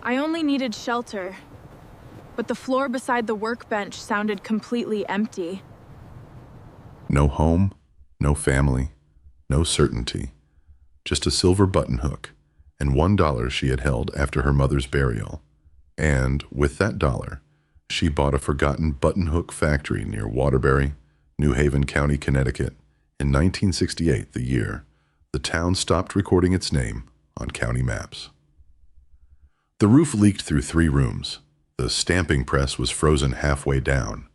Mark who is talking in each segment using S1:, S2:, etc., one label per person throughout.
S1: I only needed shelter, but the floor beside the workbench sounded completely empty.
S2: No home, no family, no certainty. Just a silver buttonhook and $1 she had held after her mother's burial. And with that dollar, she bought a forgotten buttonhook factory near Waterbury, New Haven County, Connecticut, in 1968, the year the town stopped recording its name on county maps. The roof leaked through 3 rooms. The stamping press was frozen halfway down.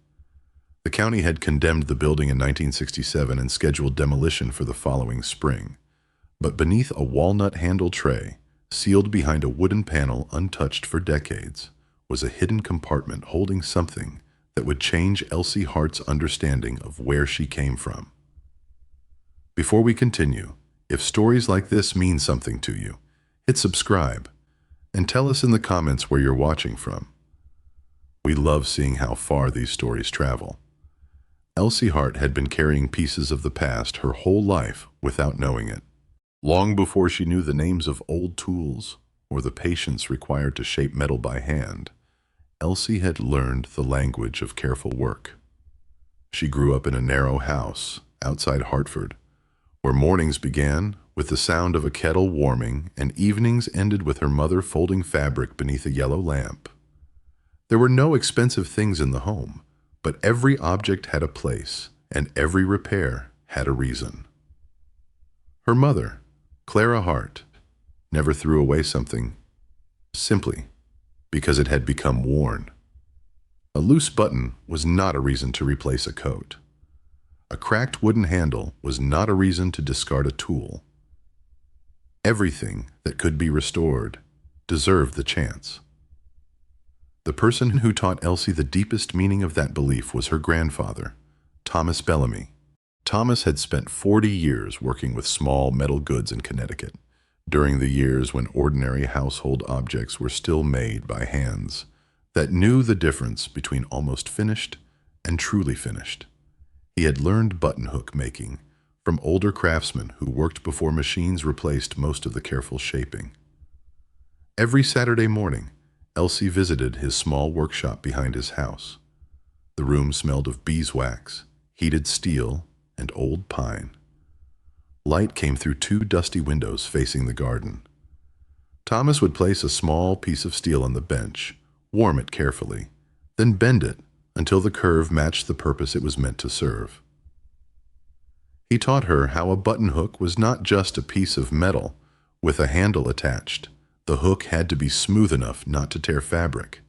S2: The county had condemned the building in 1967 and scheduled demolition for the following spring. But beneath a walnut handle tray, sealed behind a wooden panel untouched for decades, was a hidden compartment holding something that would change Elsie Hart's understanding of where she came from. Before we continue, if stories like this mean something to you, hit subscribe and tell us in the comments where you're watching from. We love seeing how far these stories travel. Elsie Hart had been carrying pieces of the past her whole life without knowing it. Long before she knew the names of old tools or the patience required to shape metal by hand, Elsie had learned the language of careful work. She grew up in a narrow house outside Hartford, where mornings began with the sound of a kettle warming and evenings ended with her mother folding fabric beneath a yellow lamp. There were no expensive things in the home, but every object had a place and every repair had a reason. Her mother, Clara Hart, never threw away something simply because it had become worn. A loose button was not a reason to replace a coat. A cracked wooden handle was not a reason to discard a tool. Everything that could be restored deserved the chance. The person who taught Elsie the deepest meaning of that belief was her grandfather, Thomas Bellamy. Thomas had spent 40 years working with small metal goods in Connecticut, during the years when ordinary household objects were still made by hands that knew the difference between almost finished and truly finished. He had learned buttonhook making from older craftsmen who worked before machines replaced most of the careful shaping. Every Saturday morning, Elsie visited his small workshop behind his house. The room smelled of beeswax, heated steel, and old pine. Light came through 2 dusty windows facing the garden. Thomas would place a small piece of steel on the bench, warm it carefully, then bend it until the curve matched the purpose it was meant to serve. He taught her how a buttonhook was not just a piece of metal with a handle attached. The hook had to be smooth enough not to tear fabric.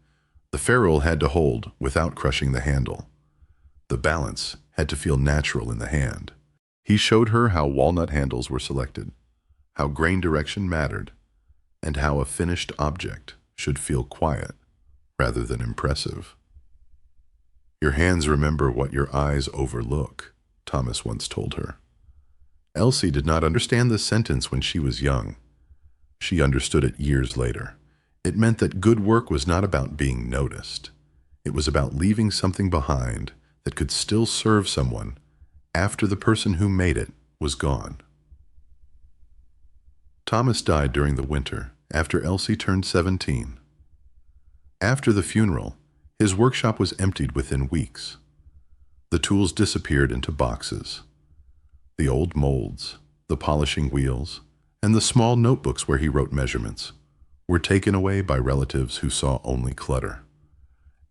S2: The ferrule had to hold without crushing the handle. The balance had to feel natural in the hand. He showed her how walnut handles were selected, how grain direction mattered, and how a finished object should feel quiet rather than impressive. "Your hands remember what your eyes overlook," Thomas once told her. Elsie did not understand this sentence when she was young. She understood it years later. It meant that good work was not about being noticed. It was about leaving something behind that could still serve someone after the person who made it was gone. Thomas died during the winter after Elsie turned 17. After the funeral, his workshop was emptied within weeks. The tools disappeared into boxes. The old molds, the polishing wheels, and the small notebooks where he wrote measurements were taken away by relatives who saw only clutter.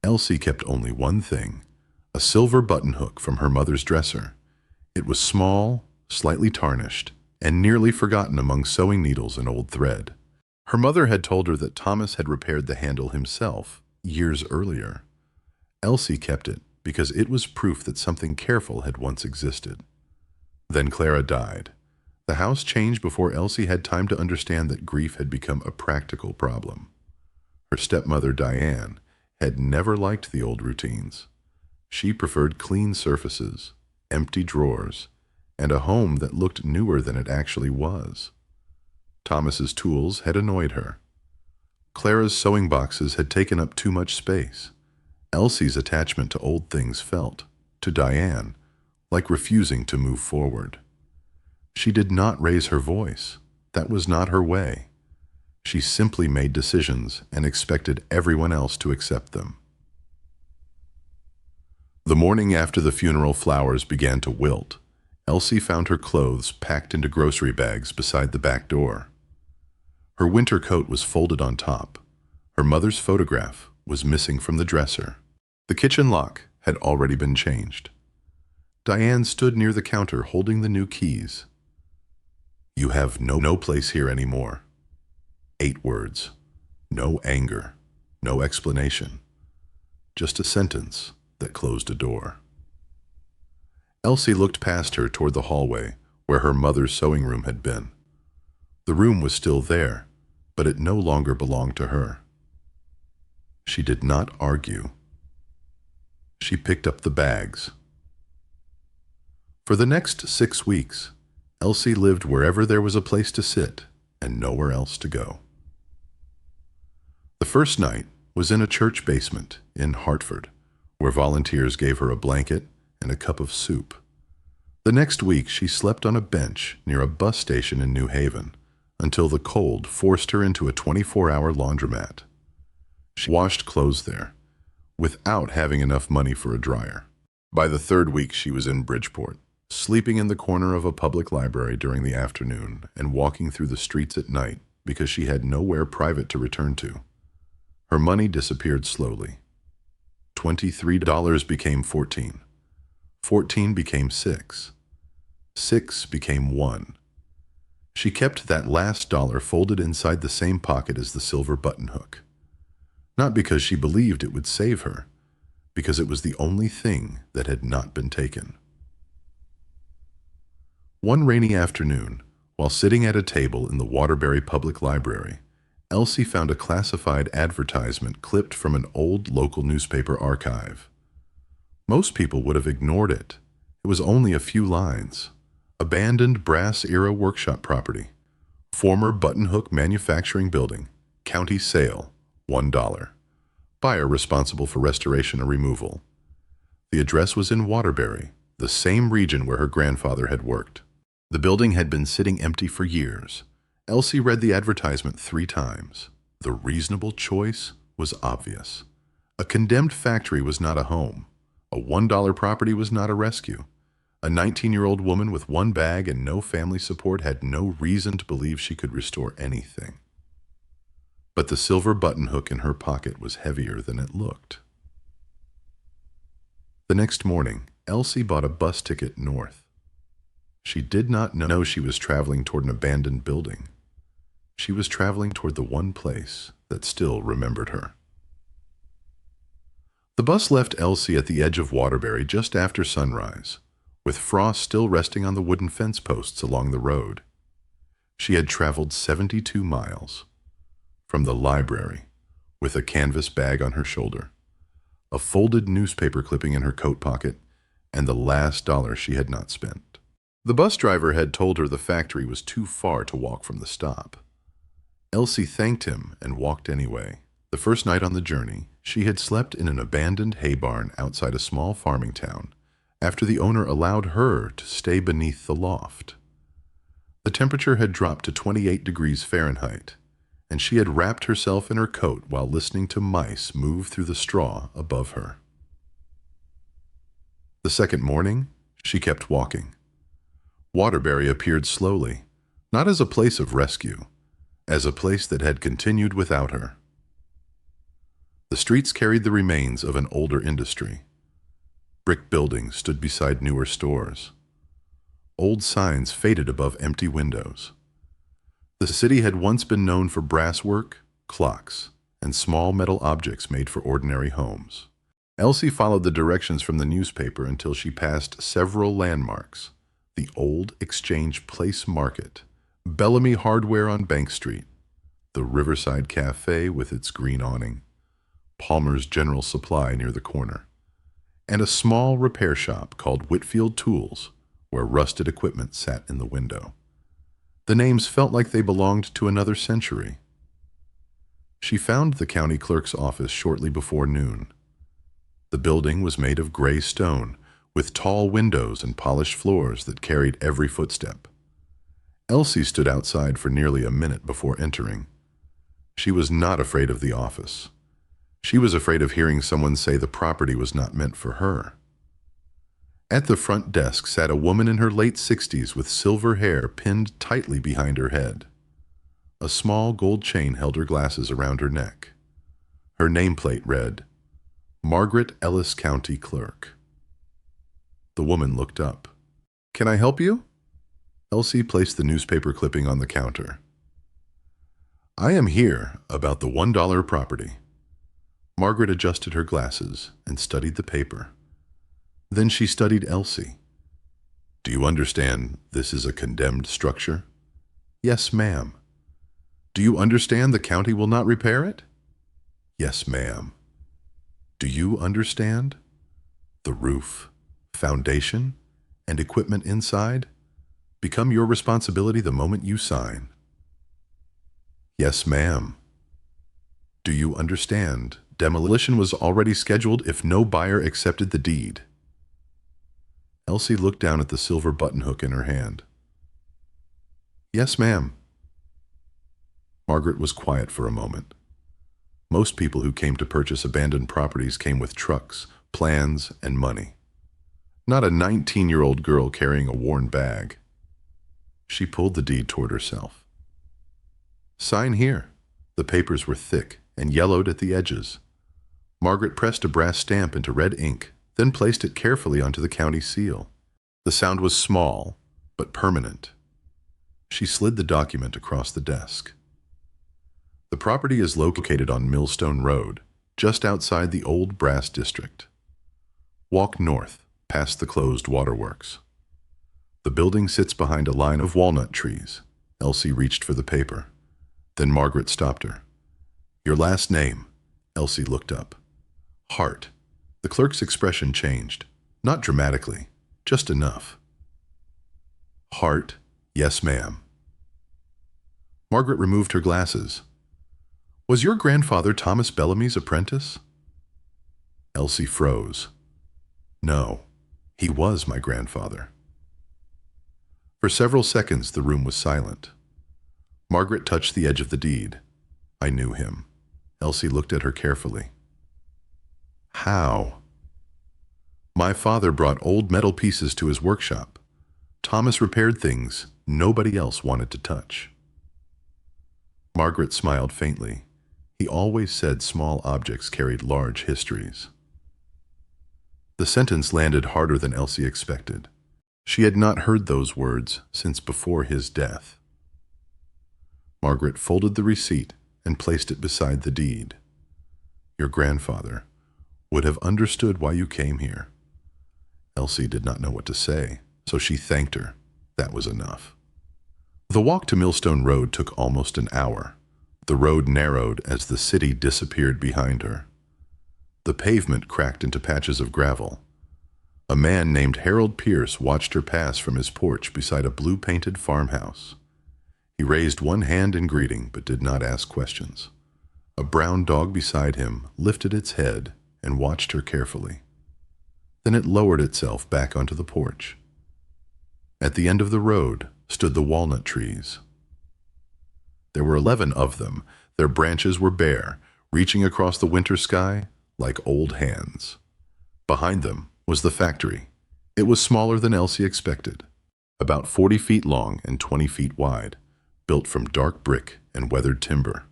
S2: Elsie kept only one thing, a silver buttonhook from her mother's dresser. It was small, slightly tarnished, and nearly forgotten among sewing needles and old thread. Her mother had told her that Thomas had repaired the handle himself years earlier. Elsie kept it because it was proof that something careful had once existed. Then Clara died. The house changed before Elsie had time to understand that grief had become a practical problem. Her stepmother, Diane, had never liked the old routines. She preferred clean surfaces, empty drawers, and a home that looked newer than it actually was. Thomas's tools had annoyed her. Clara's sewing boxes had taken up too much space. Elsie's attachment to old things felt, to Diane, like refusing to move forward. She did not raise her voice. That was not her way. She simply made decisions and expected everyone else to accept them. The morning after the funeral flowers began to wilt, Elsie found her clothes packed into grocery bags beside the back door. Her winter coat was folded on top. Her mother's photograph was missing from the dresser. The kitchen lock had already been changed. Diane stood near the counter holding the new keys. "You have no place here anymore." 8 words. No anger. No explanation. Just a sentence that closed a door. Elsie looked past her toward the hallway where her mother's sewing room had been. The room was still there, but it no longer belonged to her. She did not argue. She picked up the bags. For the next 6 weeks, Elsie lived wherever there was a place to sit and nowhere else to go. The first night was in a church basement in Hartford, where volunteers gave her a blanket and a cup of soup. The next week, she slept on a bench near a bus station in New Haven until the cold forced her into a 24-hour laundromat. She washed clothes there without having enough money for a dryer. By the 3rd week, she was in Bridgeport, sleeping in the corner of a public library during the afternoon and walking through the streets at night because she had nowhere private to return to. Her money disappeared slowly. $23 became 14. 14 became 6. 6 became 1. She kept that last dollar folded inside the same pocket as the silver buttonhook. Not because she believed it would save her, because it was the only thing that had not been taken. One rainy afternoon, while sitting at a table in the Waterbury Public Library, Elsie found a classified advertisement clipped from an old local newspaper archive. Most people would have ignored it. It was only a few lines. Abandoned brass-era workshop property. Former Buttonhook manufacturing building. County sale, $1. Buyer responsible for restoration or removal. The address was in Waterbury, the same region where her grandfather had worked. The building had been sitting empty for years. Elsie read the advertisement 3 times. The reasonable choice was obvious. A condemned factory was not a home. A $1 property was not a rescue. A 19-year-old woman with 1 bag and no family support had no reason to believe she could restore anything. But the silver buttonhook in her pocket was heavier than it looked. The next morning, Elsie bought a bus ticket north. She did not know she was traveling toward an abandoned building. She was traveling toward the one place that still remembered her. The bus left Elsie at the edge of Waterbury just after sunrise, with frost still resting on the wooden fence posts along the road. She had traveled 72 miles. From the library, with a canvas bag on her shoulder, a folded newspaper clipping in her coat pocket, and the last dollar she had not spent. The bus driver had told her the factory was too far to walk from the stop. Elsie thanked him and walked anyway. The first night on the journey, she had slept in an abandoned hay barn outside a small farming town, after the owner allowed her to stay beneath the loft. The temperature had dropped to 28 degrees Fahrenheit, and she had wrapped herself in her coat while listening to mice move through the straw above her. The second morning, she kept walking. Waterbury appeared slowly, not as a place of rescue, as a place that had continued without her. The streets carried the remains of an older industry. Brick buildings stood beside newer stores. Old signs faded above empty windows. The city had once been known for brasswork, clocks, and small metal objects made for ordinary homes. Elsie followed the directions from the newspaper until she passed several landmarks: the old Exchange Place Market, Bellamy Hardware on Bank Street, the Riverside Cafe with its green awning, Palmer's General Supply near the corner, and a small repair shop called Whitfield Tools, where rusted equipment sat in the window. The names felt like they belonged to another century. She found the county clerk's office shortly before noon. The building was made of gray stone, with tall windows and polished floors that carried every footstep. Elsie stood outside for nearly a minute before entering. She was not afraid of the office. She was afraid of hearing someone say the property was not meant for her. At the front desk sat a woman in her late 60s with silver hair pinned tightly behind her head. A small gold chain held her glasses around her neck. Her nameplate read, Margaret Ellis County Clerk. The woman looked up. "Can I help you?" Elsie placed the newspaper clipping on the counter. "I am here about the $1 property." Margaret adjusted her glasses and studied the paper. Then she studied Elsie. "Do you understand this is a condemned structure?" "Yes, ma'am." "Do you understand the county will not repair it?" "Yes, ma'am." "Do you understand the roof, foundation, and equipment inside become your responsibility the moment you sign?" "Yes, ma'am." "Do you understand demolition was already scheduled if no buyer accepted the deed?" Elsie looked down at the silver buttonhook in her hand. "Yes, ma'am." Margaret was quiet for a moment. Most people who came to purchase abandoned properties came with trucks, plans, and money. Not a 19-year-old girl carrying a worn bag. She pulled the deed toward herself. "Sign here." The papers were thick and yellowed at the edges. Margaret pressed a brass stamp into red ink, then placed it carefully onto the county seal. The sound was small, but permanent. She slid the document across the desk. The property is located on Millstone Road, just outside the old brass district. Walk north, past the closed waterworks. The building sits behind a line of walnut trees. Elsie reached for the paper. Then Margaret stopped her. "Your last name?" Elsie looked up. "Hart." The clerk's expression changed. Not dramatically, just enough. "Hart, yes, ma'am." Margaret removed her glasses. "Was your grandfather Thomas Bellamy's apprentice?" Elsie froze. "No, he was my grandfather." For several seconds the room was silent. Margaret touched the edge of the deed. "I knew him." Elsie looked at her carefully. "How?" "My father brought old metal pieces to his workshop. Thomas repaired things nobody else wanted to touch." Margaret smiled faintly. He always said small objects carried large histories. The sentence landed harder than Elsie expected. She had not heard those words since before his death. Margaret folded the receipt and placed it beside the deed. "Your grandfather would have understood why you came here." Elsie did not know what to say, so she thanked her. That was enough. The walk to Millstone Road took almost an hour. The road narrowed as the city disappeared behind her. The pavement cracked into patches of gravel. A man named Harold Pierce watched her pass from his porch beside a blue-painted farmhouse. He raised one hand in greeting but did not ask questions. A brown dog beside him lifted its head and watched her carefully. Then it lowered itself back onto the porch. At the end of the road stood the walnut trees. There were 11 of them. Their branches were bare, reaching across the winter sky like old hands. Behind them was the factory. It was smaller than Elsie expected, about 40 feet long and 20 feet wide, built from dark brick and weathered timber.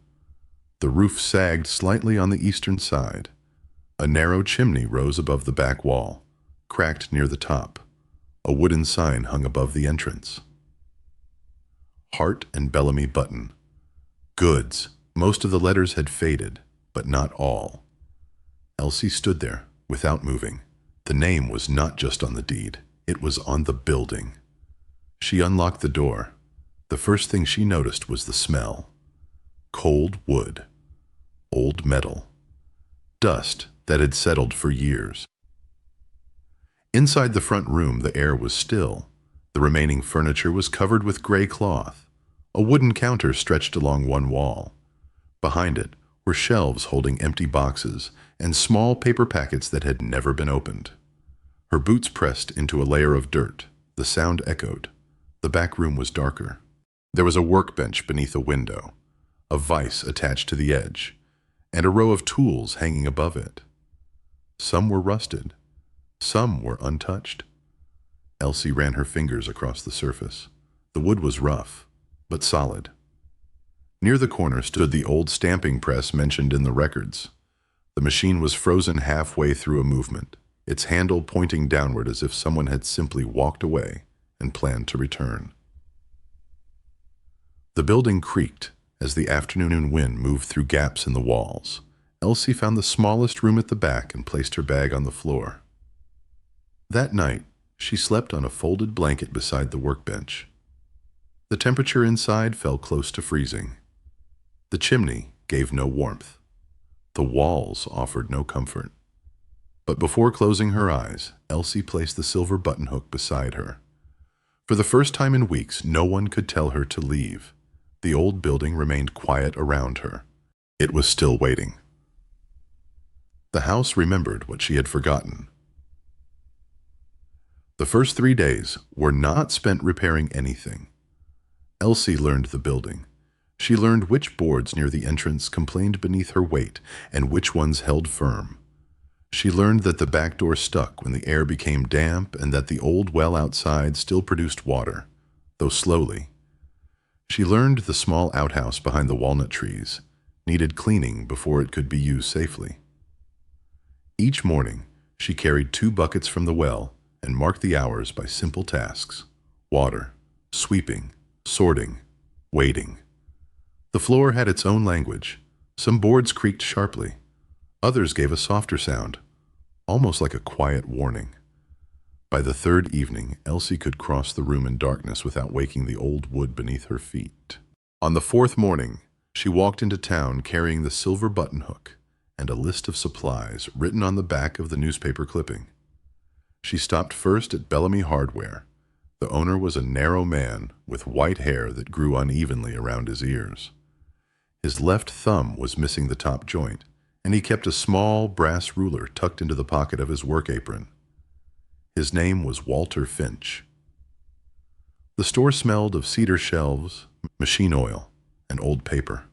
S2: The roof sagged slightly on the eastern side. A narrow chimney rose above the back wall, cracked near the top. A wooden sign hung above the entrance. Hart and Bellamy Button. Goods. Most of the letters had faded, but not all. Elsie stood there, without moving. The name was not just on the deed, it was on the building. She unlocked the door. The first thing she noticed was the smell. Cold wood. Old metal. Dust that had settled for years. Inside the front room, the air was still. The remaining furniture was covered with gray cloth. A wooden counter stretched along one wall. Behind it were shelves holding empty boxes and small paper packets that had never been opened. Her boots pressed into a layer of dirt. The sound echoed. The back room was darker. There was a workbench beneath a window. a vise attached to the edge, and a row of tools hanging above it. Some were rusted, some were untouched. Elsie ran her fingers across the surface. The wood was rough, but solid. Near the corner stood the old stamping press mentioned in the records. The machine was frozen halfway through a movement, its handle pointing downward as if someone had simply walked away and planned to return. The building creaked as the afternoon wind moved through gaps in the walls. Elsie found the smallest room at the back and placed her bag on the floor. That night, she slept on a folded blanket beside the workbench. The temperature inside fell close to freezing. The chimney gave no warmth. The walls offered no comfort. But before closing her eyes, Elsie placed the silver buttonhook beside her. For the first time in weeks, no one could tell her to leave. The old building remained quiet around her. It was still waiting. The house remembered what she had forgotten. The first 3 days were not spent repairing anything. Elsie learned the building. She learned which boards near the entrance complained beneath her weight and which ones held firm. She learned that the back door stuck when the air became damp and that the old well outside still produced water, though slowly. She learned the small outhouse behind the walnut trees needed cleaning before it could be used safely. Each morning, she carried 2 buckets from the well and marked the hours by simple tasks: water, sweeping, sorting, waiting. The floor had its own language. Some boards creaked sharply. Others gave a softer sound, almost like a quiet warning. By the 3rd evening, Elsie could cross the room in darkness without waking the old wood beneath her feet. On the 4th morning, she walked into town carrying the silver buttonhook and a list of supplies written on the back of the newspaper clipping. She stopped first at Bellamy Hardware. The owner was a narrow man with white hair that grew unevenly around his ears. His left thumb was missing the top joint, and he kept a small brass ruler tucked into the pocket of his work apron. His name was Walter Finch. The store smelled of cedar shelves, machine oil, and old paper.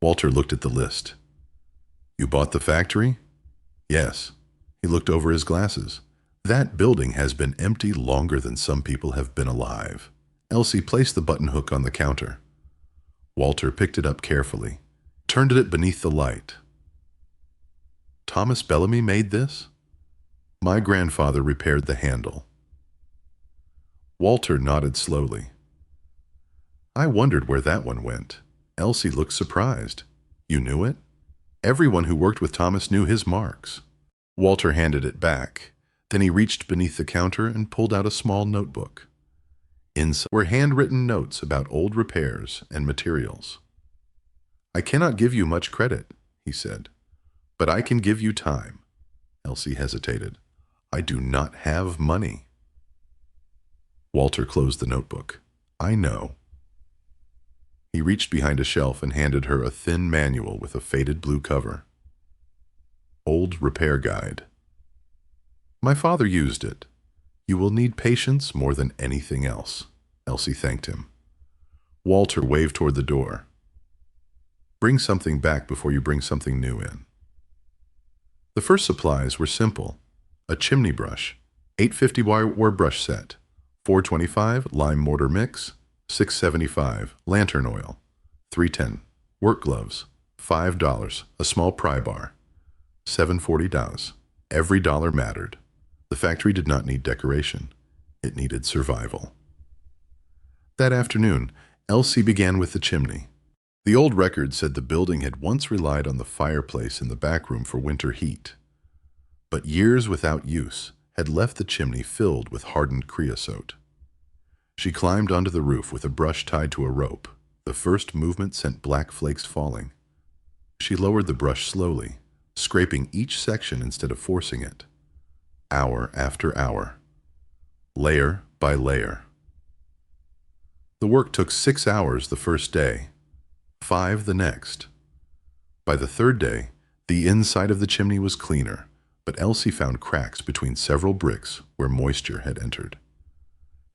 S2: Walter looked at the list. "You bought the factory?" "Yes." He looked over his glasses. "That building has been empty longer than some people have been alive." Elsie placed the buttonhook on the counter. Walter picked it up carefully, turned it beneath the light. "Thomas Bellamy made this?" "My grandfather repaired the handle." Walter nodded slowly. "I wondered where that one went." Elsie looked surprised. "You knew it?" "Everyone who worked with Thomas knew his marks." Walter handed it back. Then he reached beneath the counter and pulled out a small notebook. Inside were handwritten notes about old repairs and materials. "I cannot give you much credit," he said, "but I can give you time." Elsie hesitated. "I do not have money." Walter closed the notebook. "I know." He reached behind a shelf and handed her a thin manual with a faded blue cover. "Old Repair Guide. My father used it. You will need patience more than anything else." Elsie thanked him. Walter waved toward the door. "Bring something back before you bring something new in." The first supplies were simple. A chimney brush, 850 wire brush set, 425 lime mortar mix, 675 lantern oil, 310 work gloves, $5 a small pry bar, $740. Every dollar mattered. The factory did not need decoration. It needed survival. That afternoon, Elsie began with the chimney. The old record said the building had once relied on the fireplace in the back room for winter heat, but years without use had left the chimney filled with hardened creosote. She climbed onto the roof with a brush tied to a rope. The first movement sent black flakes falling. She lowered the brush slowly, scraping each section instead of forcing it. Hour after hour, layer by layer. The work took 6 hours the first day, 5 the next. By the 3rd day, the inside of the chimney was cleaner, but Elsie found cracks between several bricks where moisture had entered.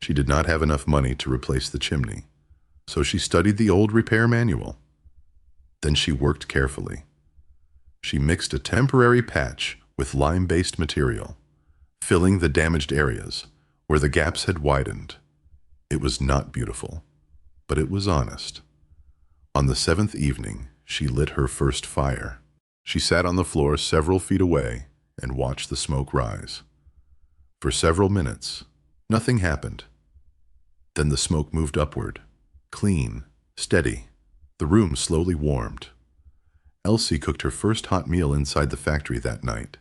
S2: She did not have enough money to replace the chimney, so she studied the old repair manual. Then she worked carefully. She mixed a temporary patch with lime-based material, filling the damaged areas where the gaps had widened. It was not beautiful, but it was honest. On the 7th evening, she lit her first fire. She sat on the floor several feet away and watched the smoke rise. For several minutes, nothing happened. Then the smoke moved upward, clean, steady. The room slowly warmed. Elsie cooked her first hot meal inside the factory that night.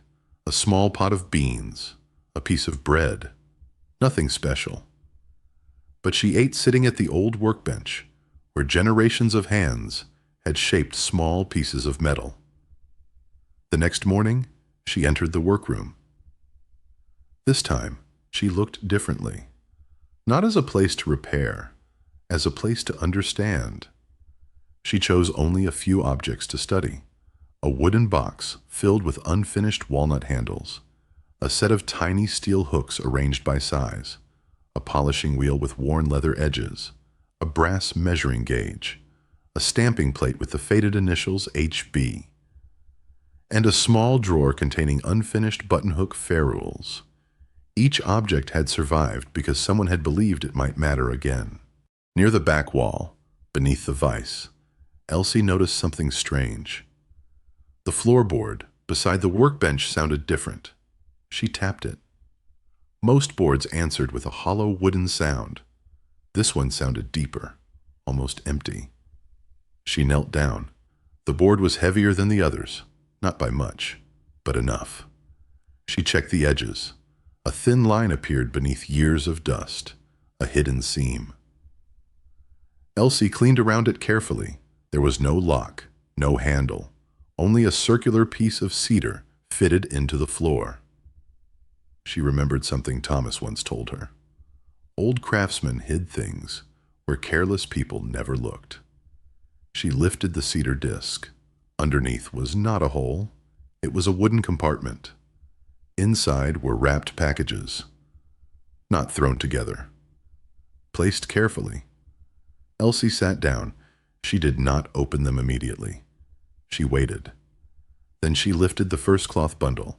S2: A small pot of beans, a piece of bread, nothing special. But she ate sitting at the old workbench, where generations of hands had shaped small pieces of metal. The next morning, she entered the workroom. This time, she looked differently. Not as a place to repair, as a place to understand. She chose only a few objects to study. A wooden box filled with unfinished walnut handles, a set of tiny steel hooks arranged by size, a polishing wheel with worn leather edges, a brass measuring gauge, a stamping plate with the faded initials HB, and a small drawer containing unfinished buttonhook ferrules. Each object had survived because someone had believed it might matter again. Near the back wall, beneath the vise, Elsie noticed something strange. The floorboard beside the workbench sounded different. She tapped it. Most boards answered with a hollow wooden sound. This one sounded deeper, almost empty. She knelt down. The board was heavier than the others, not by much, but enough. She checked the edges. A thin line appeared beneath years of dust, a hidden seam. Elsie cleaned around it carefully. There was no lock, no handle, only a circular piece of cedar fitted into the floor. She remembered something Thomas once told her. Old craftsmen hid things where careless people never looked. She lifted the cedar disc. Underneath was not a hole. It was a wooden compartment. Inside were wrapped packages, not thrown together, placed carefully. Elsie sat down. She did not open them immediately. She waited. Then she lifted the first cloth bundle.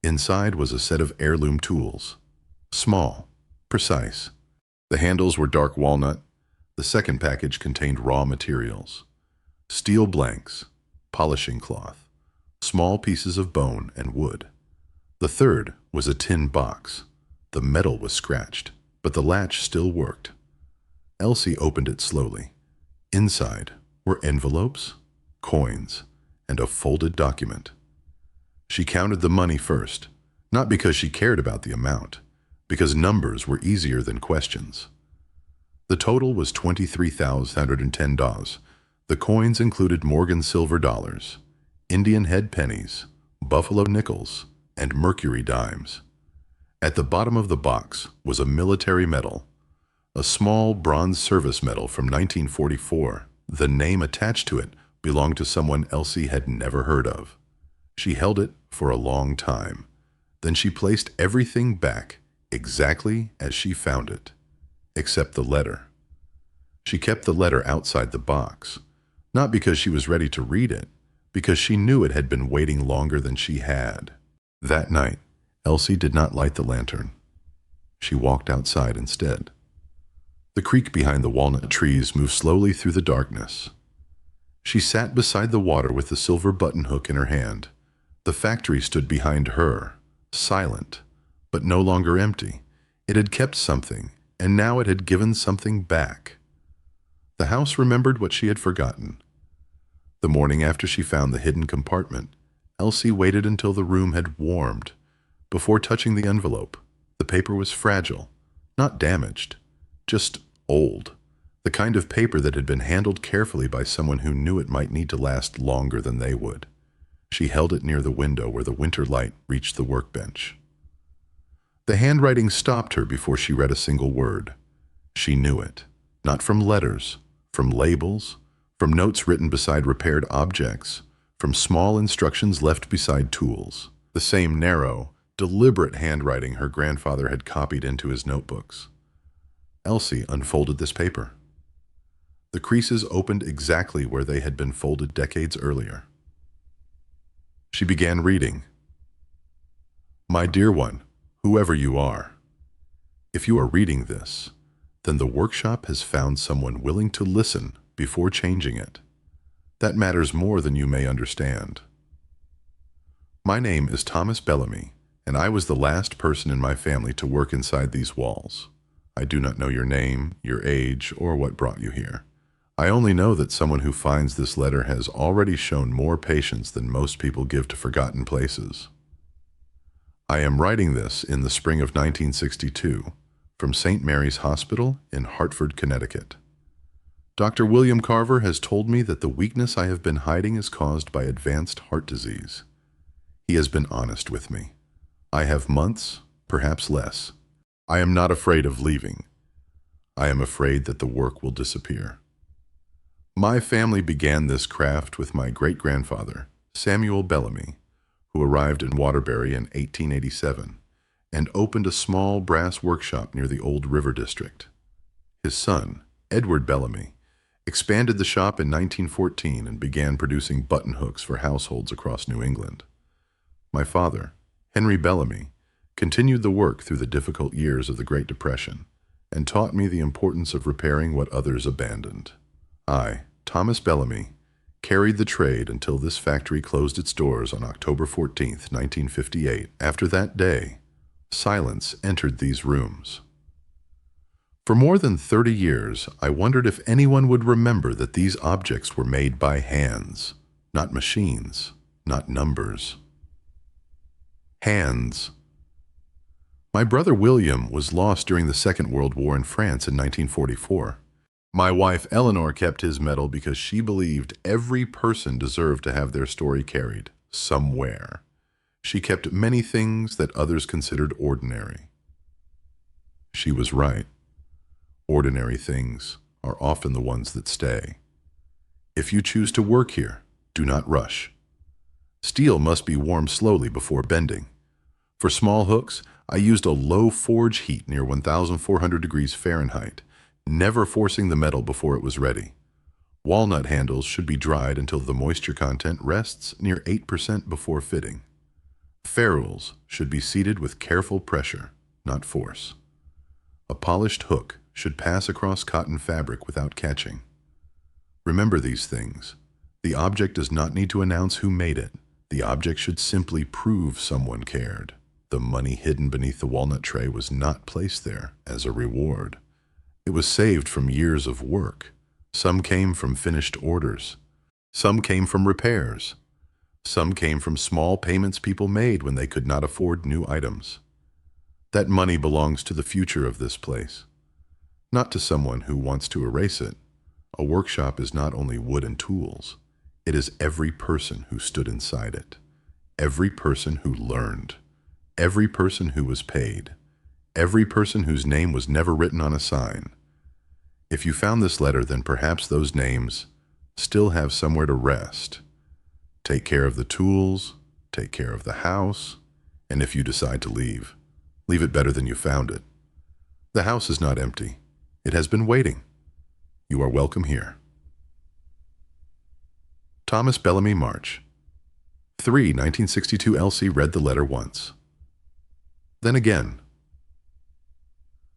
S2: Inside was a set of heirloom tools, small, precise. The handles were dark walnut. The second package contained raw materials, steel blanks, polishing cloth, small pieces of bone and wood. The third was a tin box. The metal was scratched, but the latch still worked. Elsie opened it slowly. Inside were envelopes, coins, and a folded document. She counted the money first, not because she cared about the amount, because numbers were easier than questions. The total was $23,110. The coins included Morgan silver dollars, Indian head pennies, buffalo nickels, and mercury dimes. At the bottom of the box was a military medal, a small bronze service medal from 1944. The name attached to it belonged to someone Elsie had never heard of. She held it for a long time. Then she placed everything back exactly as she found it, except the letter. She kept the letter outside the box, not because she was ready to read it, because she knew it had been waiting longer than she had. That night, Elsie did not light the lantern. She walked outside instead. The creek behind the walnut trees moved slowly through the darkness. She sat beside the water with the silver buttonhook in her hand. The factory stood behind her, silent, but no longer empty. It had kept something, and now it had given something back. The house remembered what she had forgotten. The morning after she found the hidden compartment, Elsie waited until the room had warmed before touching the envelope. The paper was fragile, not damaged, just old, the kind of paper that had been handled carefully by someone who knew it might need to last longer than they would. She held it near the window where the winter light reached the workbench. The handwriting stopped her before she read a single word. She knew it, not from letters, from labels, from notes written beside repaired objects, from small instructions left beside tools, the same narrow, deliberate handwriting her grandfather had copied into his notebooks. Elsie unfolded this paper. The creases opened exactly where they had been folded decades earlier. She began reading. My dear one, whoever you are, if you are reading this, then the workshop has found someone willing to listen before changing it. That matters more than you may understand. My name is Thomas Bellamy, and I was the last person in my family to work inside these walls. I do not know your name, your age, or what brought you here. I only know that someone who finds this letter has already shown more patience than most people give to forgotten places. I am writing this in the spring of 1962 from St. Mary's Hospital in Hartford, Connecticut. Dr. William Carver has told me that the weakness I have been hiding is caused by advanced heart disease. He has been honest with me. I have months, perhaps less. I am not afraid of leaving. I am afraid that the work will disappear. My family began this craft with my great-grandfather, Samuel Bellamy, who arrived in Waterbury in 1887 and opened a small brass workshop near the old river district. His son, Edward Bellamy, expanded the shop in 1914 and began producing buttonhooks for households across New England. My father, Henry Bellamy, continued the work through the difficult years of the Great Depression and taught me the importance of repairing what others abandoned. I, Thomas Bellamy, carried the trade until this factory closed its doors on October 14, 1958. After that day, silence entered these rooms. For more than 30 years, I wondered if anyone would remember that these objects were made by hands, not machines, not numbers. Hands. My brother William was lost during the Second World War in France in 1944. My wife Eleanor kept his medal because she believed every person deserved to have their story carried somewhere. She kept many things that others considered ordinary. She was right. Ordinary things are often the ones that stay. If you choose to work here, do not rush. Steel must be warmed slowly before bending. For small hooks, I used a low forge heat near 1,400 degrees Fahrenheit, never forcing the metal before it was ready. Walnut handles should be dried until the moisture content rests near 8% before fitting. Ferrules should be seated with careful pressure, not force. A polished hook should pass across cotton fabric without catching. Remember these things. The object does not need to announce who made it. The object should simply prove someone cared. The money hidden beneath the walnut tray was not placed there as a reward. It was saved from years of work. Some came from finished orders. Some came from repairs. Some came from small payments people made when they could not afford new items. That money belongs to the future of this place, not to someone who wants to erase it. A workshop is not only wood and tools. It is every person who stood inside it, every person who learned, every person who was paid, every person whose name was never written on a sign. If you found this letter, then perhaps those names still have somewhere to rest. Take care of the tools, take care of the house, and if you decide to leave, leave it better than you found it. The house is not empty. It has been waiting. You are welcome here. Thomas Bellamy, March 3, 1962. Elsie read the letter once. Then again.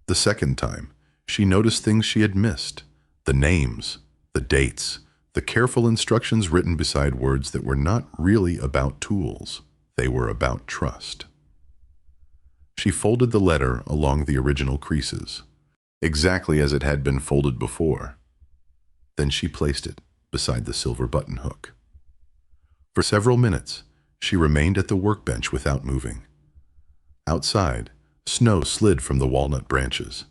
S2: The second time, she noticed things she had missed. The names, the dates, the careful instructions written beside words that were not really about tools. They were about trust. She folded the letter along the original creases, exactly as it had been folded before. Then she placed it beside the silver button hook. For several minutes, she remained at the workbench without moving. Outside, snow slid from the walnut branches.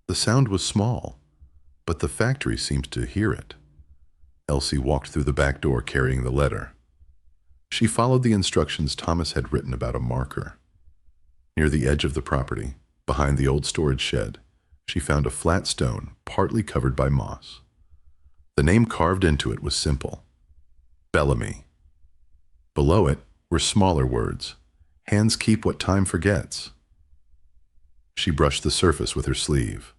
S2: The sound was small, but the factory seemed to hear it. Elsie walked through the back door carrying the letter. She followed the instructions Thomas had written about a marker. Near the edge of the property, behind the old storage shed, she found a flat stone partly covered by moss. The name carved into it was simple: Bellamy. Below it were smaller words: "Hands keep what time forgets." She brushed the surface with her sleeve.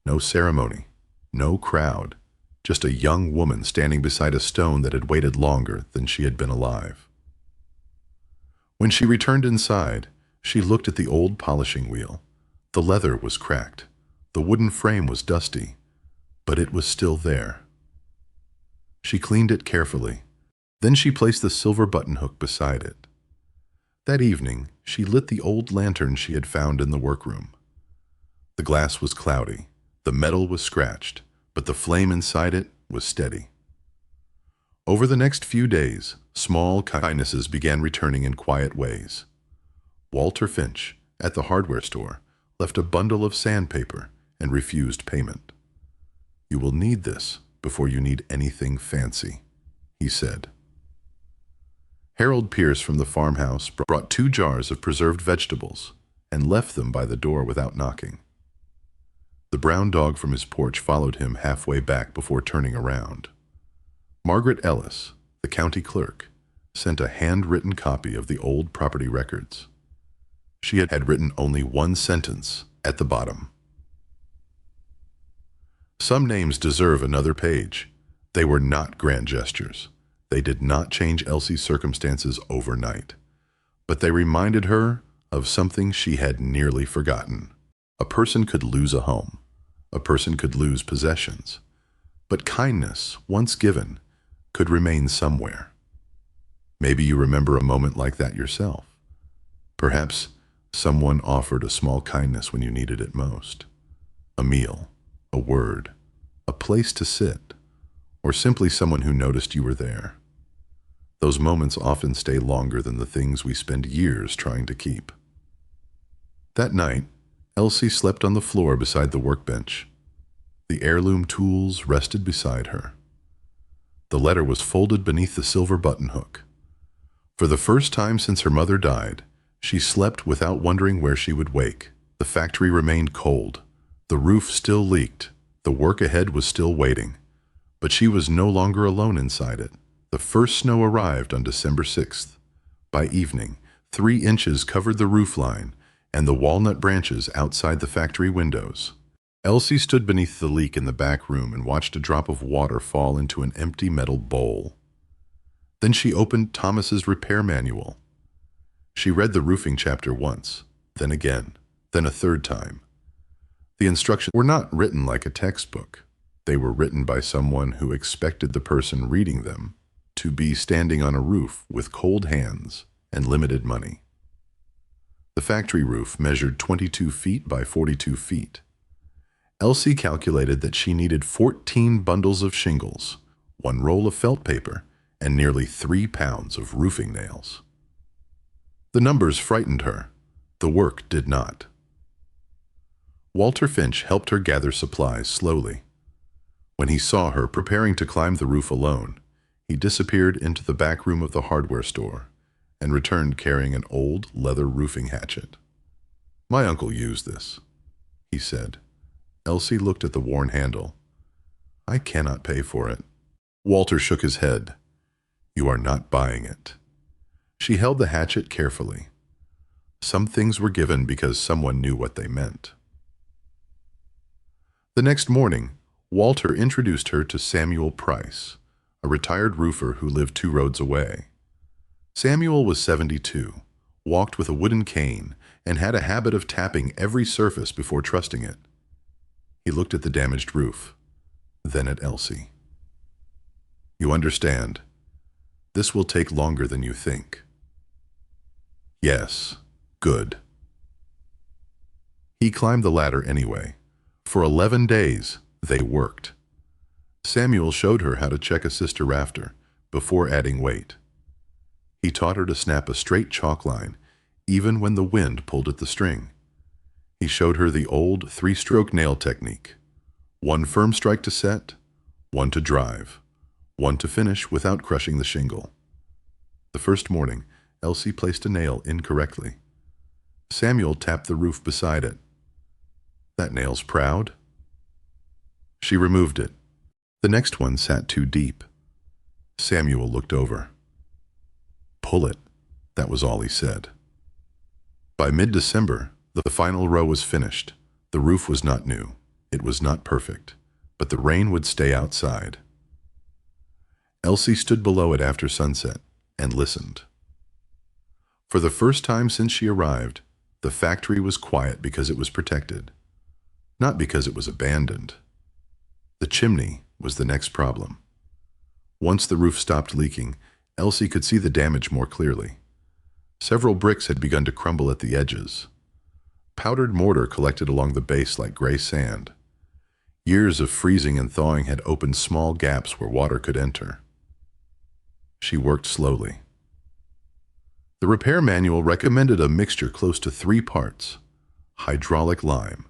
S2: No ceremony, No crowd, just a young woman standing beside a stone that had waited longer than she had been alive. When she returned inside, she looked at the old polishing wheel. The leather was cracked. The wooden frame was dusty, but it was still there. She cleaned it carefully. Then she placed the silver buttonhook beside it. That evening, she lit the old lantern she had found in the workroom. The glass was cloudy, the metal was scratched, but the flame inside it was steady. Over the next few days, small kindnesses began returning in quiet ways. Walter Finch, at the hardware store, left a bundle of sandpaper and refused payment. "You will need this before you need anything fancy," he said. Harold Pierce from the farmhouse brought 2 jars of preserved vegetables and left them by the door without knocking. The brown dog from his porch followed him halfway back before turning around. Margaret Ellis, the county clerk, sent a handwritten copy of the old property records. She had written only one sentence at the bottom. Some names deserve another page. They were not grand gestures. They did not change Elsie's circumstances overnight, but they reminded her of something she had nearly forgotten. A person could lose a home. A person could lose possessions. But kindness, once given, could remain somewhere. Maybe you remember a moment like that yourself. Perhaps someone offered a small kindness when you needed it most. A meal, a word, a place to sit, or simply someone who noticed you were there. Those moments often stay longer than the things we spend years trying to keep. That night, Elsie slept on the floor beside the workbench. The heirloom tools rested beside her. The letter was folded beneath the silver buttonhook. For the first time since her mother died, she slept without wondering where she would wake. The factory remained cold. The roof still leaked. The work ahead was still waiting. But she was no longer alone inside it. The first snow arrived on December 6th. By evening, 3 inches covered the roof line and the walnut branches outside the factory windows. Elsie stood beneath the leak in the back room and watched a drop of water fall into an empty metal bowl. Then she opened Thomas's repair manual. She read the roofing chapter once, then again, then a third time. The instructions were not written like a textbook. They were written by someone who expected the person reading them to be standing on a roof with cold hands and limited money. The factory roof measured 22 feet by 42 feet. Elsie calculated that she needed 14 bundles of shingles, 1 roll of felt paper, and nearly 3 pounds of roofing nails. The numbers frightened her. The work did not. Walter Finch helped her gather supplies slowly. When he saw her preparing to climb the roof alone, he disappeared into the back room of the hardware store and returned carrying an old leather roofing hatchet. "My uncle used this," he said. Elsie looked at the worn handle. "I cannot pay for it." Walter shook his head. "You are not buying it." She held the hatchet carefully. Some things were given because someone knew what they meant. The next morning, Walter introduced her to Samuel Price, a retired roofer who lived 2 roads away. Samuel was 72, walked with a wooden cane, and had a habit of tapping every surface before trusting it. He looked at the damaged roof, then at Elsie. "You understand, this will take longer than you think." "Yes, good." He climbed the ladder anyway. For 11 days, they worked. Samuel showed her how to check a sister rafter before adding weight. He taught her to snap a straight chalk line, even when the wind pulled at the string. He showed her the old 3-stroke nail technique. 1 firm strike to set, 1 to drive, 1 to finish without crushing the shingle. The first morning, Elsie placed a nail incorrectly. Samuel tapped the roof beside it. "That nail's proud." She removed it. The next one sat too deep. Samuel looked over. "Pull it," that was all he said. By mid-December, the final row was finished. The roof was not new. It was not perfect. but the rain would stay outside. Elsie stood below it after sunset and listened. For the first time since she arrived, the factory was quiet because it was protected, not because it was abandoned. The chimney was the next problem. Once the roof stopped leaking, Elsie could see the damage more clearly. Several bricks had begun to crumble at the edges. Powdered mortar collected along the base like gray sand. Years of freezing and thawing had opened small gaps where water could enter. She worked slowly. The repair manual recommended a mixture close to 3 parts, hydraulic lime,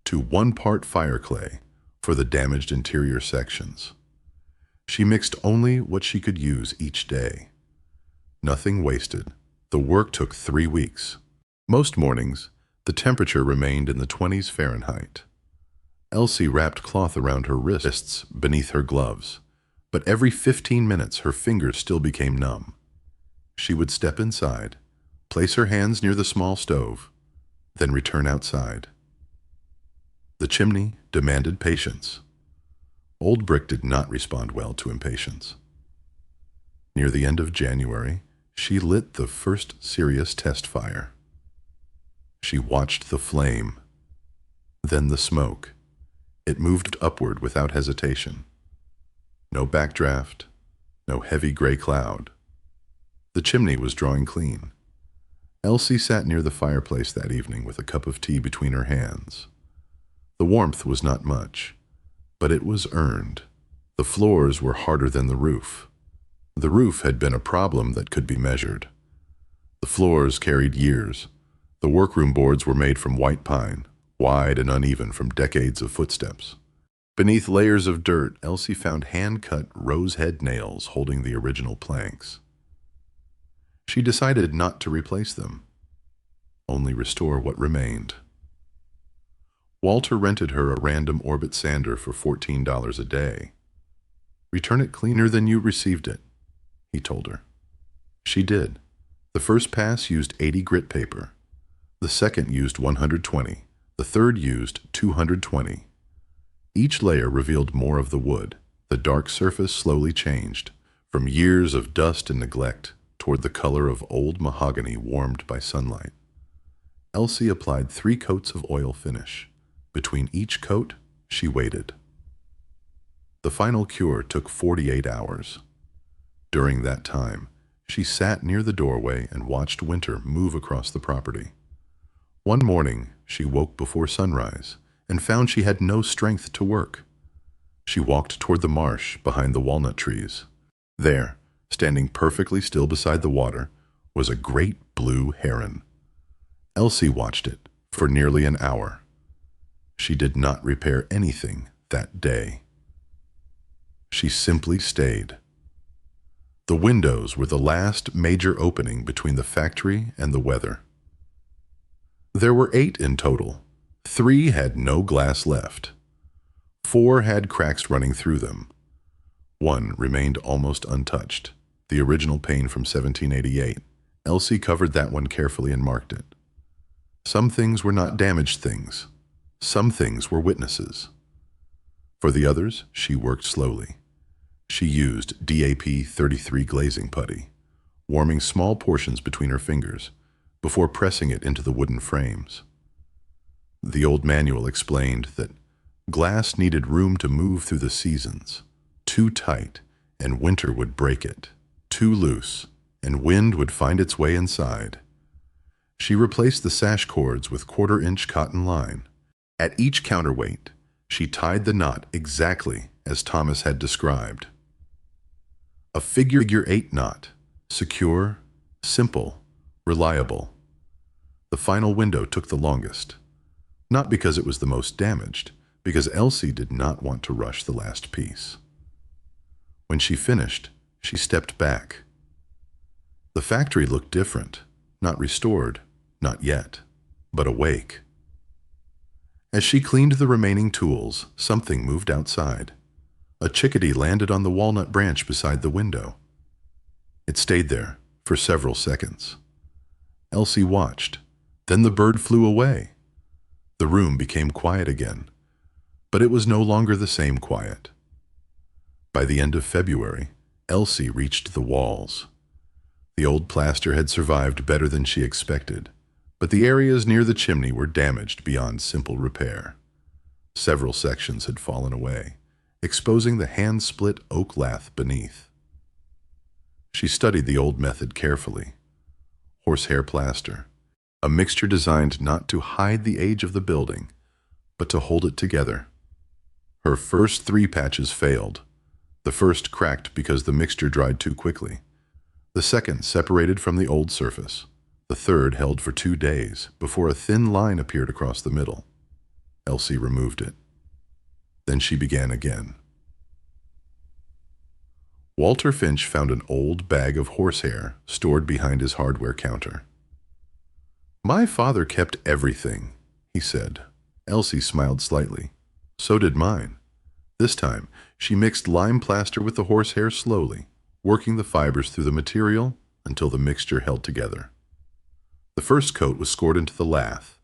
S2: to 1 part fire clay for the damaged interior sections. She mixed only what she could use each day. Nothing wasted. The work took 3 weeks. Most mornings, the temperature remained in the 20s Fahrenheit. Elsie wrapped cloth around her wrists beneath her gloves, but every 15 minutes her fingers still became numb. She would step inside, place her hands near the small stove, then return outside. The chimney demanded patience. Old brick did not respond well to impatience. Near the end of January, she lit the first serious test fire. She watched the flame, then the smoke. It moved upward without hesitation. No backdraft, no heavy gray cloud. The chimney was drawing clean. Elsie sat near the fireplace that evening with a cup of tea between her hands. The warmth was not much, but it was earned. The floors were harder than the roof. The roof had been a problem that could be measured. The floors carried years. The workroom boards were made from white pine, wide and uneven from decades of footsteps. Beneath layers of dirt, Elsie found hand-cut rose-head nails holding the original planks. She decided not to replace them, only restore what remained. Walter rented her a random orbit sander for $14 a day. "Return it cleaner than you received it," he told her. She did. The first pass used 80 grit paper. The second used 120. The third used 220. Each layer revealed more of the wood. The dark surface slowly changed, from years of dust and neglect toward the color of old mahogany warmed by sunlight. Elsie applied 3 coats of oil finish. Between each coat, she waited. The final cure took 48 hours. During that time, she sat near the doorway and watched winter move across the property. One morning, she woke before sunrise and found she had no strength to work. She walked toward the marsh behind the walnut trees. There, standing perfectly still beside the water, was a great blue heron. Elsie watched it for nearly an hour. She did not repair anything that day. She simply stayed. The windows were the last major opening between the factory and the weather. There were 8 in total. 3 had no glass left. 4 had cracks running through them. 1 remained almost untouched, the original pane from 1788. Elsie covered that one carefully and marked it. Some things were not damaged things. Some things were witnesses. For the others, she worked slowly. She used DAP 33 glazing putty, warming small portions between her fingers before pressing it into the wooden frames. The old manual explained that glass needed room to move through the seasons. Too tight, and winter would break it. Too loose, and wind would find its way inside. She replaced the sash cords with 1/4-inch cotton line. At each counterweight, she tied the knot exactly as Thomas had described. A figure 8 knot, secure, simple, reliable. The final window took the longest, not because it was the most damaged, because Elsie did not want to rush the last piece. When she finished, she stepped back. The factory looked different, not restored, not yet, but awake. As she cleaned the remaining tools, something moved outside. A chickadee landed on the walnut branch beside the window. It stayed there for several seconds. Elsie watched. Then the bird flew away. The room became quiet again. But it was no longer the same quiet. By the end of February, Elsie reached the walls. The old plaster had survived better than she expected, but the areas near the chimney were damaged beyond simple repair. Several sections had fallen away, exposing the hand-split oak lath beneath. She studied the old method carefully. Horsehair plaster, a mixture designed not to hide the age of the building, but to hold it together. Her first 3 patches failed. The first cracked because the mixture dried too quickly. The second separated from the old surface. The third held for 2 days before a thin line appeared across the middle. Elsie removed it. Then she began again. Walter Finch found an old bag of horsehair stored behind his hardware counter. "My father kept everything," he said. Elsie smiled slightly. So did mine. This time, she mixed lime plaster with the horsehair slowly, working the fibers through the material until the mixture held together. The first coat was scored into the lath.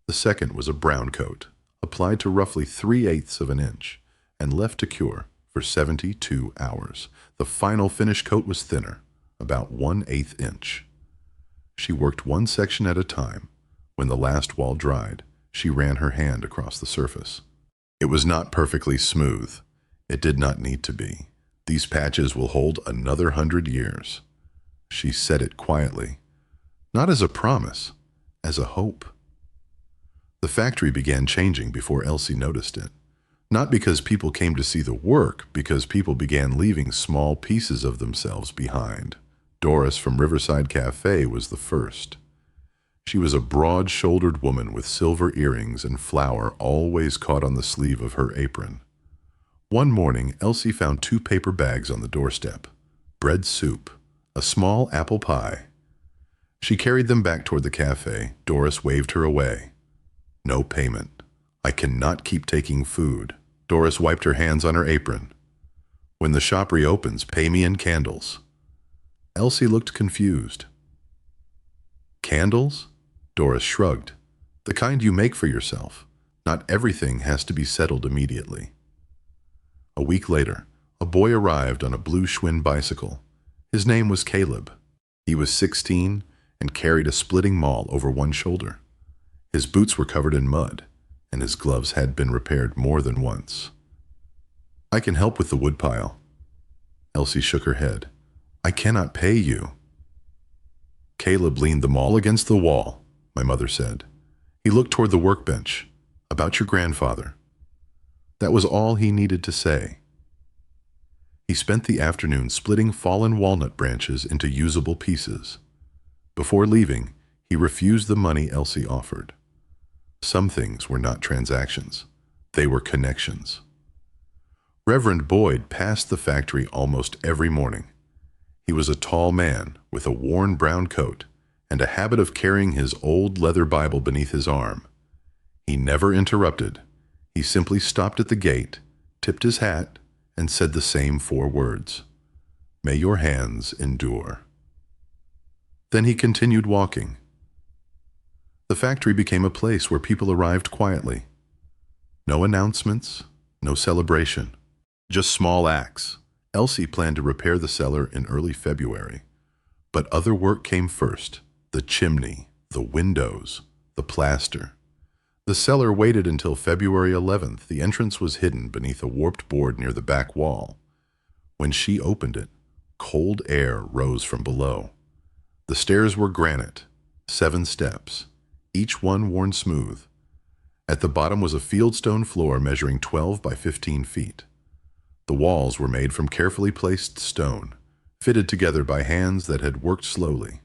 S2: The second was a brown coat, applied to roughly 3/8 of an inch, and left to cure for 72 hours. The final finish coat was thinner, about 1/8 inch. She worked one section at a time. When the last wall dried, she ran her hand across the surface. It was not perfectly smooth. It did not need to be. "These patches will hold another 100 years." She said it quietly, not as a promise, as a hope. The factory began changing before Elsie noticed it. Not because people came to see the work, because people began leaving small pieces of themselves behind. Doris from Riverside Cafe was the first. She was a broad-shouldered woman with silver earrings and flour always caught on the sleeve of her apron. One morning, Elsie found 2 paper bags on the doorstep, bread soup, a small apple pie. She carried them back toward the cafe. Doris waved her away. "No payment. I cannot keep taking food." Doris wiped her hands on her apron. "When the shop reopens, pay me in candles." Elsie looked confused. "Candles?" Doris shrugged. "The kind you make for yourself. Not everything has to be settled immediately." A week later, a boy arrived on a blue Schwinn bicycle. His name was Caleb. He was 16 and carried a splitting maul over one shoulder. His boots were covered in mud, and his gloves had been repaired more than once. "I can help with the woodpile." Elsie shook her head. "I cannot pay you." Caleb leaned the maul against the wall, my mother said. He looked toward the workbench. "About your grandfather." That was all he needed to say. He spent the afternoon splitting fallen walnut branches into usable pieces. Before leaving, he refused the money Elsie offered. Some things were not transactions. They were connections. Reverend Boyd passed the factory almost every morning. He was a tall man with a worn brown coat and a habit of carrying his old leather Bible beneath his arm. He never interrupted. He simply stopped at the gate, tipped his hat, and said the same 4 words. "May your hands endure." Then he continued walking. The factory became a place where people arrived quietly. No announcements, no celebration, just small acts. Elsie planned to repair the cellar in early February. But other work came first: the chimney, the windows, the plaster. The cellar waited until February 11th. The entrance was hidden beneath a warped board near the back wall. When she opened it, cold air rose from below. The stairs were granite, 7 steps, each one worn smooth. At the bottom was a fieldstone floor measuring 12 by 15 feet. The walls were made from carefully placed stone, fitted together by hands that had worked slowly.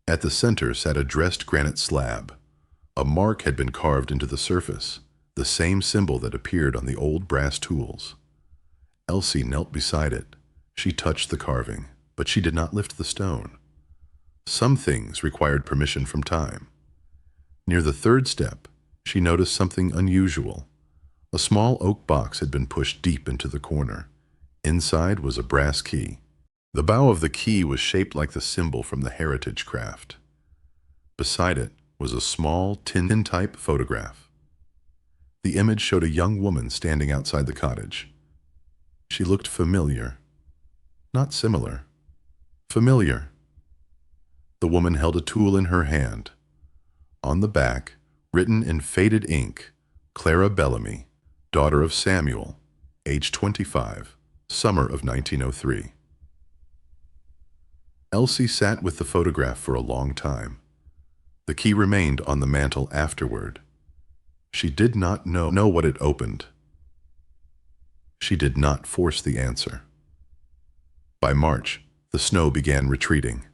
S2: At the center sat a dressed granite slab. A mark had been carved into the surface, the same symbol that appeared on the old brass tools. Elsie knelt beside it. She touched the carving, but she did not lift the stone. Some things required permission from time. Near the 3rd step, she noticed something unusual. A small oak box had been pushed deep into the corner. Inside was a brass key. The bow of the key was shaped like the symbol from the heritage craft. Beside it was a small tin-type photograph. The image showed a young woman standing outside the cottage. She looked familiar. Not similar. Familiar. The woman held a tool in her hand. On the back, written in faded ink, Clara Bellamy, daughter of Samuel, age 25, summer of 1903. Elsie sat with the photograph for a long time. The key remained on the mantel afterward. She did not know what it opened. She did not force the answer. By March, the snow began retreating.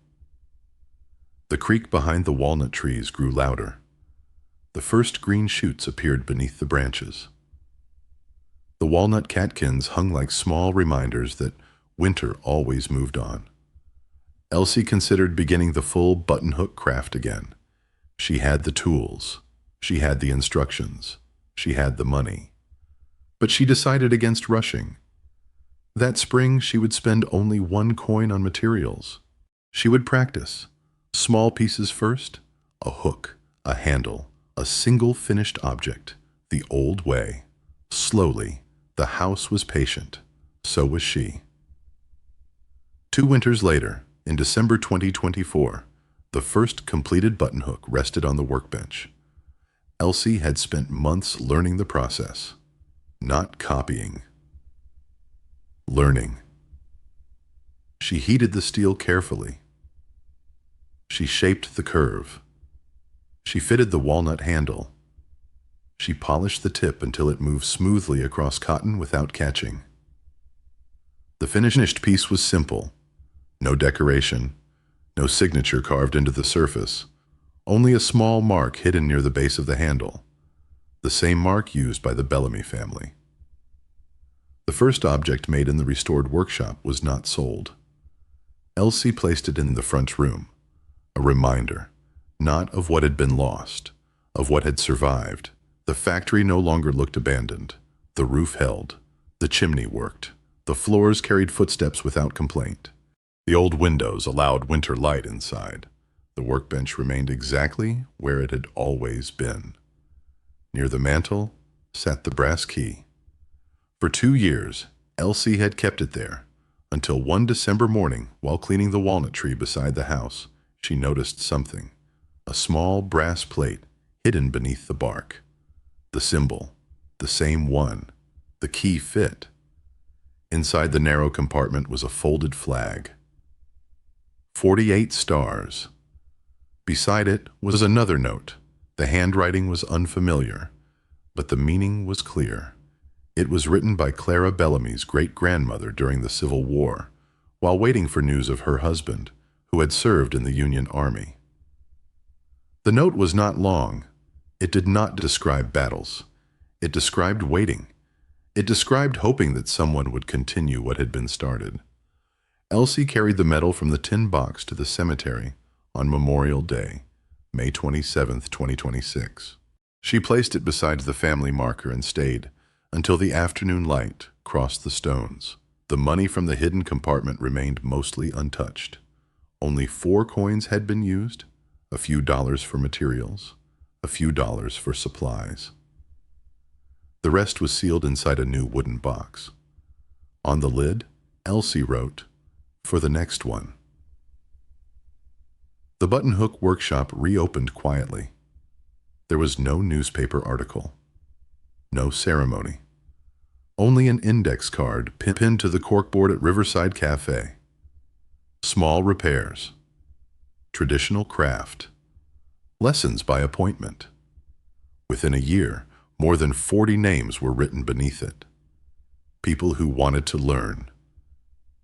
S2: The creak behind the walnut trees grew louder. The first green shoots appeared beneath the branches. The walnut catkins hung like small reminders that winter always moved on. Elsie considered beginning the full buttonhook craft again. She had the tools. She had the instructions. She had the money. But she decided against rushing. That spring, she would spend only 1 coin on materials. She would practice. Small pieces first, a hook, a handle, a single finished object, the old way. Slowly, the house was patient. So was she. 2 winters later, in December 2024, the first completed buttonhook rested on the workbench. Elsie had spent months learning the process, not copying. Learning. She heated the steel carefully. She shaped the curve. She fitted the walnut handle. She polished the tip until it moved smoothly across cotton without catching. The finished piece was simple. No decoration, no signature carved into the surface, only a small mark hidden near the base of the handle, the same mark used by the Bellamy family. The first object made in the restored workshop was not sold. Elsie placed it in the front room, a reminder, not of what had been lost, of what had survived. The factory no longer looked abandoned. The roof held. The chimney worked. The floors carried footsteps without complaint. The old windows allowed winter light inside. The workbench remained exactly where it had always been. Near the mantel sat the brass key. For 2 years, Elsie had kept it there, until one December morning, while cleaning the walnut tree beside the house, she noticed something. A small brass plate hidden beneath the bark. The symbol, the same one. The key fit. Inside the narrow compartment was a folded flag. 48 stars. Beside it was another note. The handwriting was unfamiliar, but the meaning was clear. It was written by Clara Bellamy's great-grandmother during the Civil War, while waiting for news of her husband, who had served in the Union Army. The note was not long. It did not describe battles. It described waiting. It described hoping that someone would continue what had been started. Elsie carried the medal from the tin box to the cemetery on Memorial Day, May 27, 2026. She placed it beside the family marker and stayed until the afternoon light crossed the stones. The money from the hidden compartment remained mostly untouched. Only 4 coins had been used, a few dollars for materials, a few dollars for supplies. The rest was sealed inside a new wooden box. On the lid, Elsie wrote, "For the next one." The Buttonhook workshop reopened quietly. There was no newspaper article, no ceremony, only an index card pinned to the corkboard at Riverside Cafe. Small repairs, traditional craft, lessons by appointment. Within a year, more than 40 names were written beneath it. People who wanted to learn,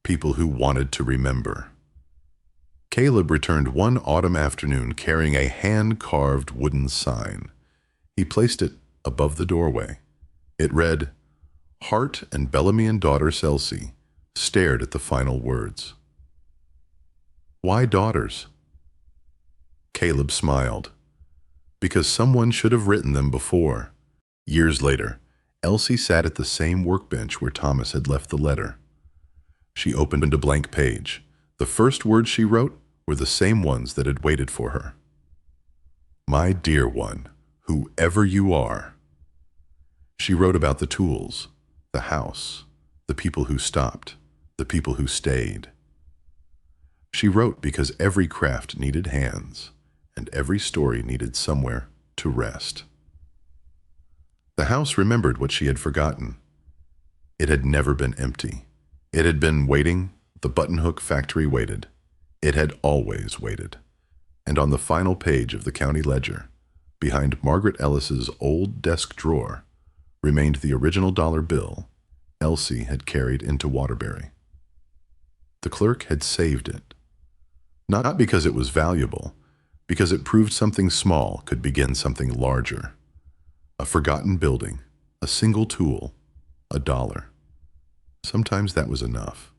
S2: people who wanted to remember. Caleb returned one autumn afternoon carrying a hand-carved wooden sign. He placed it above the doorway. It read, "Hart and Bellamy and daughter Elsie stared at the final words." Why daughters? Caleb smiled. Because someone should have written them before. Years later, Elsie sat at the same workbench where Thomas had left the letter. She opened a blank page. The first words she wrote were the same ones that had waited for her. "My dear one, whoever you are." She wrote about the tools, the house, the people who stopped, the people who stayed. She wrote because every craft needed hands, and every story needed somewhere to rest. The house remembered what she had forgotten. It had never been empty. It had been waiting. The Buttonhook factory waited. It had always waited. And on the final page of the county ledger, behind Margaret Ellis's old desk drawer, remained the original dollar bill Elsie had carried into Waterbury. The clerk had saved it. Not because it was valuable, because it proved something small could begin something larger. A forgotten building, a single tool, $1. Sometimes that was enough.